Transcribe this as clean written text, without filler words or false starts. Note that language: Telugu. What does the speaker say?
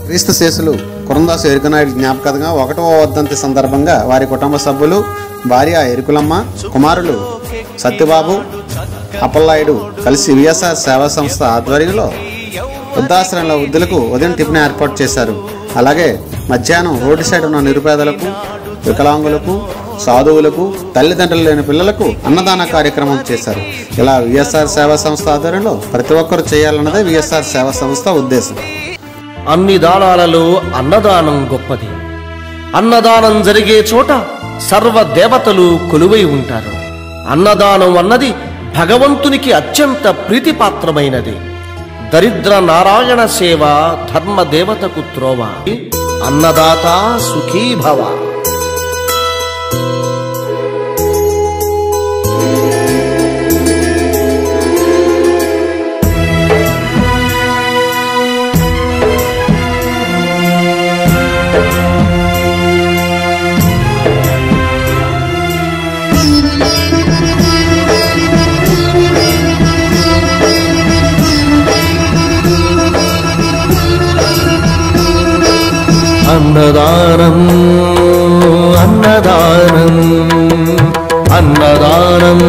క్రీస్తు శేషులు కురందాసు ఎరుకనాయుడు జ్ఞాపకంగా 1వ వర్ధంతి సందర్భంగా వారి కుటుంబ సభ్యులు, భార్య ఎరుకులమ్మ, కుమారులు సత్యబాబు, అప్పలనాయుడు కలిసి విఎస్ఆర్ సేవా సంస్థ ఆధ్వర్యంలో వృద్ధాశ్రమంలో వృద్ధులకు ఉదయం టిఫిన్ ఏర్పాటు చేశారు. అలాగే మధ్యాహ్నం రోడ్డు సైడ్ ఉన్న నిరుపేదలకు, వికలాంగులకు, సాధువులకు, తల్లిదండ్రులు లేని పిల్లలకు అన్నదాన కార్యక్రమం చేశారు. ఇలా విఎస్ఆర్ సేవా సంస్థ ఆధ్వర్యంలో ప్రతి ఒక్కరు చేయాలన్నదే విఎస్ఆర్ సేవా సంస్థ ఉద్దేశం. అన్ని దానాలలో అన్నదానం గొప్పది. అన్నదానం జరిగే చోట సర్వ దేవతలు కొలువై ఉంటారు. అన్నదానం అన్నది భగవంతునికి అత్యంత ప్రీతిపాత్రమైనది. దరిద్ర నారాయణ సేవ ధర్మ దేవతకు త్రోవ. అన్నదాత సుఖీ భవ. అన్నదానం అన్నదానం అన్నదానం.